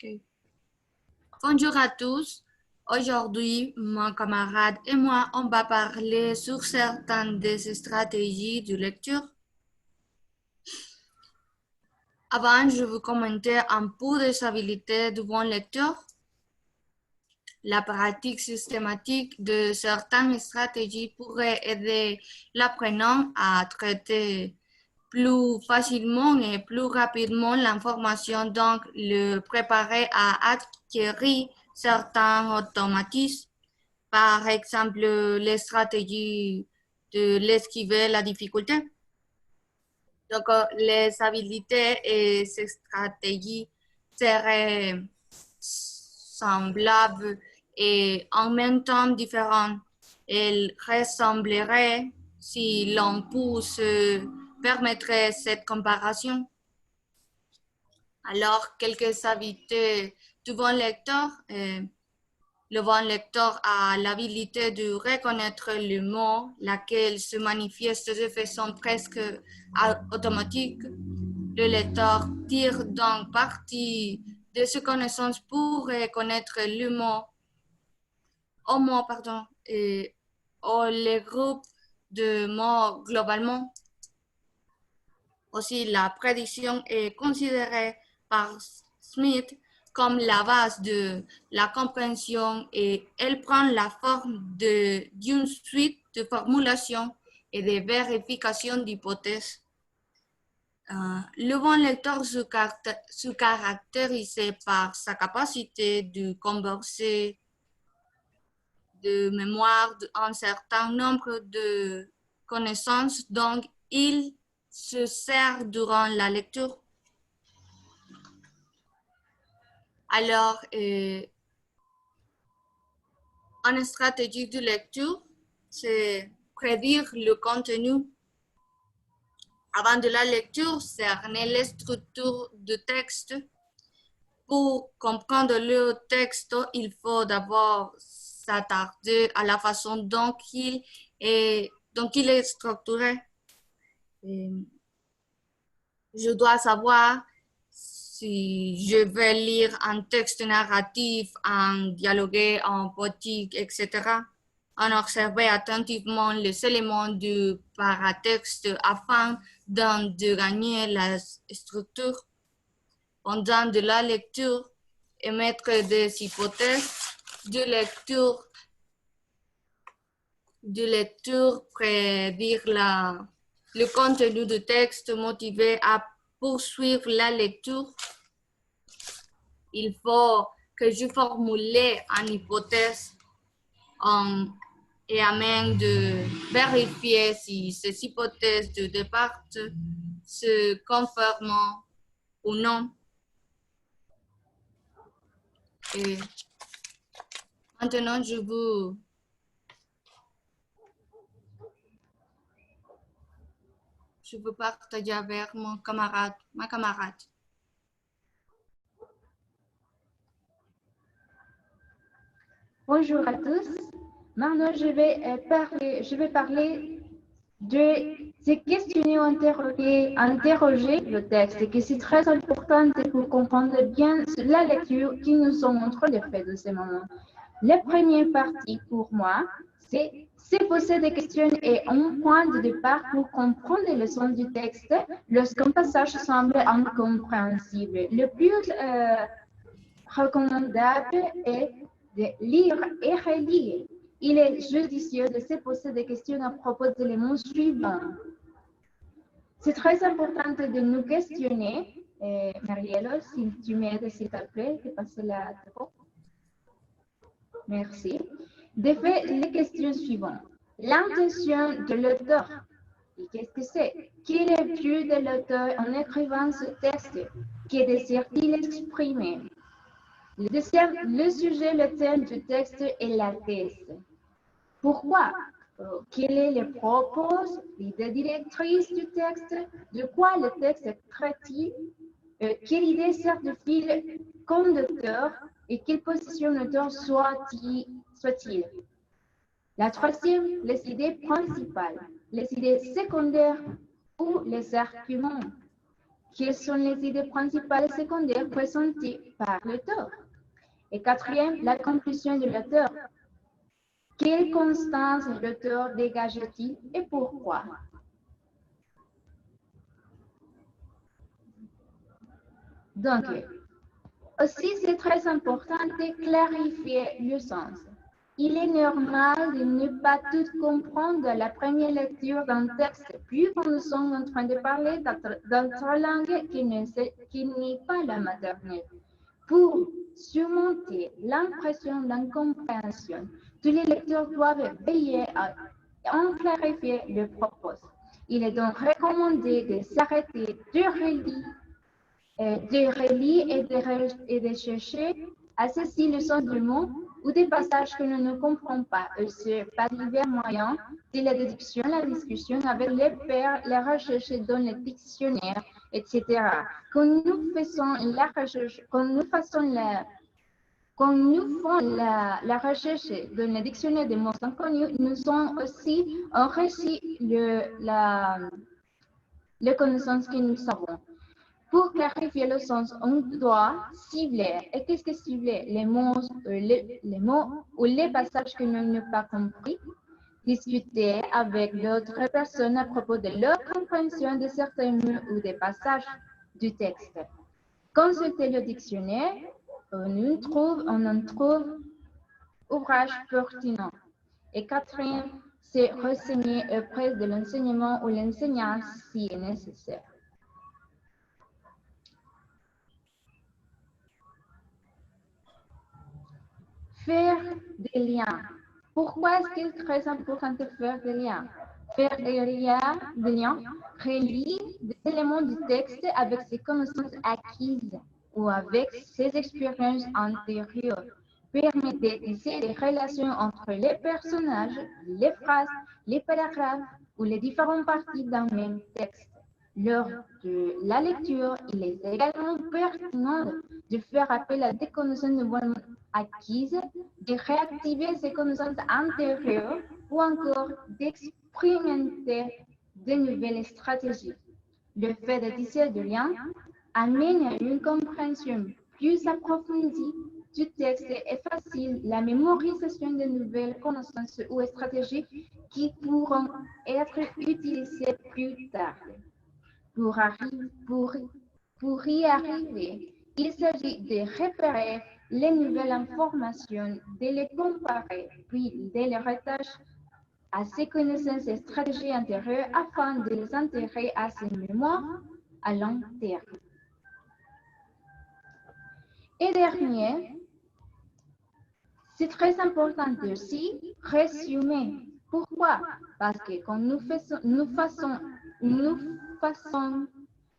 Ok. Bonjour à tous. Aujourd'hui, mon camarade et moi, on va parler sur certaines des stratégies de lecture. Avant, je vais commenter un peu des habilités du bon lecteur, la pratique systématique de certaines stratégies pourrait aider l'apprenant à traiter plus facilement et plus rapidement l'information, donc le préparer à acquérir certains automatismes, par exemple les stratégies de l'esquiver la difficulté. Donc, les habilités et ces stratégies seraient semblables et en même temps différentes. Elles ressembleraient si l'on pousse permettrait cette comparaison. Alors, quelques habilités du bon lecteur. Le bon lecteur a l'habilité de reconnaître le mot, laquelle se manifeste de façon presque automatique. Le lecteur tire donc parti de ses connaissances pour reconnaître le mot, et les groupes de mots globalement. Aussi, la prédiction est considérée par Smith comme la base de la compréhension et elle prend la forme d'une suite de formulations et de vérifications d'hypothèses. Le bon lecteur se caractérise par sa capacité de converser de mémoire un certain nombre de connaissances dont il se sert durant la lecture. Alors, une stratégie de lecture, c'est prédire le contenu. Avant de la lecture, cerner les structures de texte. Pour comprendre le texte, il faut d'abord s'attarder à la façon dont il est structuré. Je dois savoir si je vais lire un texte narratif, un dialogue, un poétique, etc. On observe attentivement les éléments du paratexte afin de gagner la structure. Pendant de la lecture, émettre des hypothèses de lecture, prédire le contenu du texte, motivé à poursuivre la lecture. Il faut que je formule une hypothèse et amène de vérifier si ces hypothèses de départ se confirment ou non. Et maintenant, je veux partager avec ma camarade. Bonjour à tous. Maintenant, je vais parler de se questionner ou interroger le texte, et que c'est très important pour comprendre bien la lecture qui nous sommes en train de faire de ce moment. La première partie pour moi, c'est se poser des questions et un point de départ pour comprendre le sens du texte lorsqu'un passage semble incompréhensible. Le plus recommandable est de lire et relire. Il est judicieux de se poser des questions à propos de l'élément suivant. C'est très important de nous questionner. Mariello, si tu m'aides, s'il te plaît, de passer la tableau. Merci. De faire les questions suivantes. L'intention de l'auteur. Et qu'est-ce que c'est? Quel est le but de l'auteur en écrivant ce texte? Que désire-t-il exprimer? Le deuxième, le sujet, le thème du texte et la thèse. Pourquoi? Quel est le propos, l'idée directrice du texte? De quoi le texte traite-t-il? Quelle idée sert de fil conducteur et quelle position l'auteur soit-il? La troisième, les idées principales, les idées secondaires ou les arguments. Quelles sont les idées principales et secondaires présentées par l'auteur? Et quatrième, la conclusion de l'auteur. Quelle constance l'auteur dégage-t-il et pourquoi? Donc, aussi, c'est très important de clarifier le sens. Il est normal de ne pas tout comprendre à la première lecture d'un texte, puis quand nous sommes en train de parler d'autres langues qui n'est pas la maternelle. Pour surmonter l'impression d'incompréhension, tous les lecteurs doivent veiller à en clarifier le propos. Il est donc recommandé de s'arrêter, de relire et de chercher à saisir le sens du mot ou des passages que nous ne comprenons pas, par divers moyens, de la déduction, la discussion avec les pairs, la recherche dans les dictionnaires, etc. Quand nous faisons la recherche, quand nous faisons la recherche dans le dictionnaire des mots inconnus, nous avons aussi enrichi les connaissances que nous avons. Pour clarifier le sens, on doit cibler. Et qu'est-ce que cibler? Les mots ou les passages que nous n'avons pas compris. Discuter avec d'autres personnes à propos de leur compréhension de certains mots ou des passages du texte. Consulter le dictionnaire. On en trouve ouvrages pertinents. Et quatrième, c'est renseigner auprès de l'enseignement ou l'enseignant si nécessaire. Faire des liens. Pourquoi est-ce qu'il est très important de faire des liens? Faire des liens relie des éléments du texte avec ses connaissances acquises ou avec ses expériences antérieures. Permet de tisser des relations entre les personnages, les phrases, les paragraphes ou les différentes parties d'un même texte. Lors de la lecture, il est également pertinent de faire appel à des connaissances nouvellement acquises, de réactiver ces connaissances antérieures ou encore d'expérimenter de nouvelles stratégies. Le fait de tisser des liens amène à une compréhension plus approfondie du texte et facilite la mémorisation de nouvelles connaissances ou stratégies qui pourront être utilisées plus tard. Pour y arriver, il s'agit de repérer les nouvelles informations, de les comparer, puis de les rattacher à ses connaissances et stratégies antérieures afin de les intégrer à ses mémoires à long terme. Et dernier, c'est très important aussi résumer. Pourquoi? Parce que quand nous faisons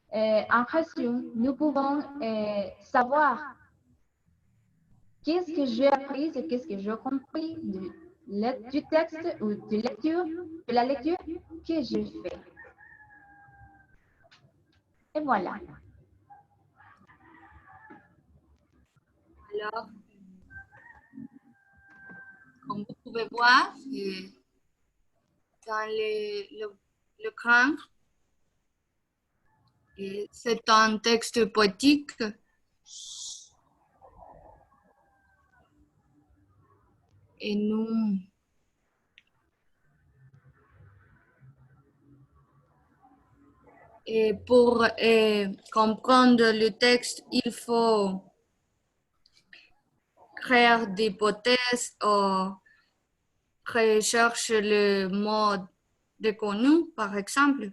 un résumé, nous pouvons savoir qu'est-ce que j'ai appris et qu'est-ce que j'ai compris du texte ou de la lecture que j'ai fait. Et voilà. Alors, comme vous pouvez voir, dans l'écran, c'est un texte poétique. Et nous pour comprendre le texte, il faut créer des hypothèses ou rechercher le mot déconnu, par exemple.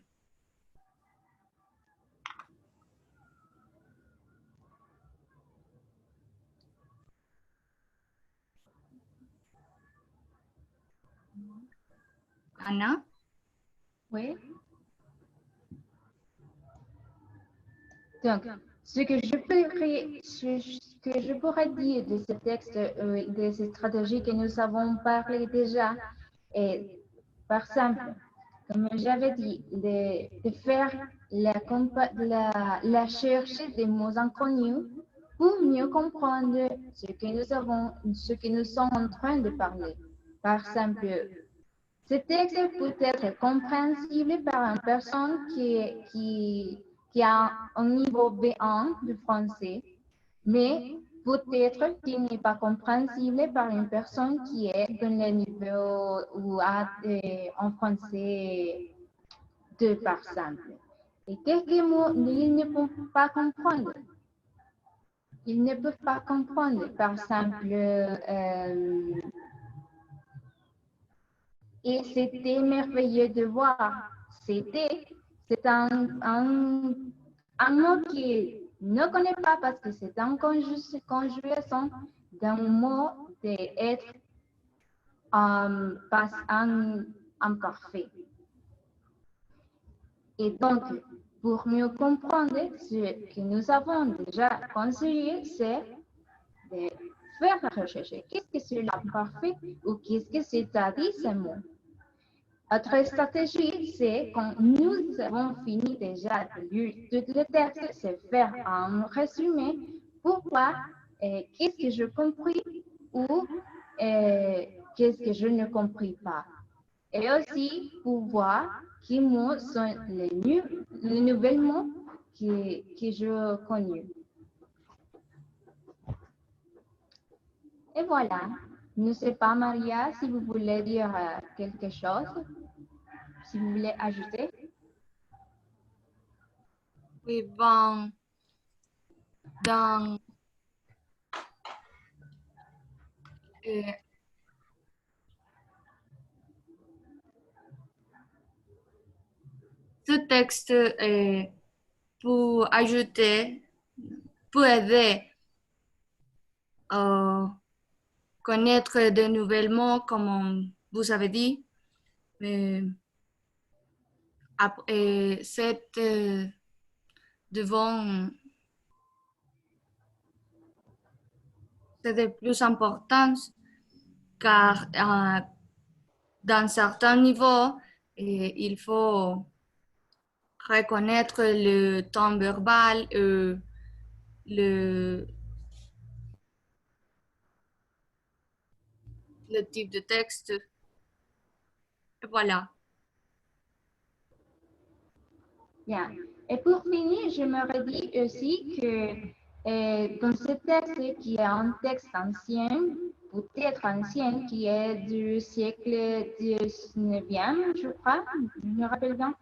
Anna? Oui. Donc, ce que je pourrais dire de ce texte, de ces stratégies que nous avons parlé déjà, est par exemple, comme j'avais dit, de faire la recherche des mots inconnus pour mieux comprendre ce que nous sommes en train de parler. Par exemple, ce texte peut être compréhensible par une personne qui qui a un niveau B1 de français, mais peut-être qu'il n'est pas compréhensible par une personne qui est dans le niveau ou a en français 2 par exemple. Et quelques mots, ils ne peuvent pas comprendre. Ils ne peuvent pas comprendre. Par exemple, et c'était merveilleux de voir. C'est un mot qu'il ne connaît pas parce que c'est une conjugaison d'un mot d'être pas en parfait. Et donc, pour mieux comprendre ce que nous avons déjà conseillé, c'est de faire la recherche. Qu'est-ce que c'est l'imparfait ou qu'est-ce que c'est-à-dire ce mot? Notre stratégie, c'est quand nous avons fini déjà de lire tout le texte, c'est faire un résumé pour voir qu'est-ce que je compris ou qu'est-ce que je ne compris pas. Et aussi pour voir quels mots sont les nouveaux mots que je connais. Et voilà. Je ne sais pas, Maria, si vous voulez dire quelque chose, si vous voulez ajouter. Oui, bon, dans ce texte pour ajouter, pour aider à connaître de nouveaux mots, comme vous avez dit. C'est devant c'est de plus importance car dans certains niveaux, il faut reconnaître le temps verbal, le, le type de texte. Et voilà. Bien. Et pour finir, je me redis aussi que dans ce texte, qui est un texte ancien, peut-être ancien, qui est du siècle 19e, je crois, je me rappelle bien.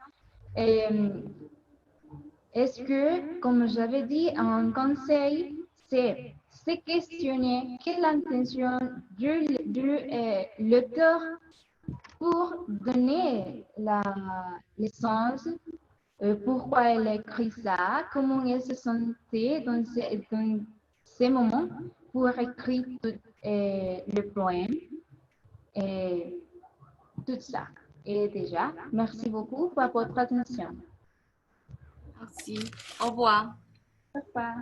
Est-ce que, comme j'avais dit, un conseil, c'est se questionner quelle est l'intention de l'auteur pour donner le sens, pourquoi elle écrit ça, comment elle se sentait dans ces moments pour écrire le poème et tout ça. Et déjà, merci beaucoup pour votre attention. Merci. Au revoir. Au revoir.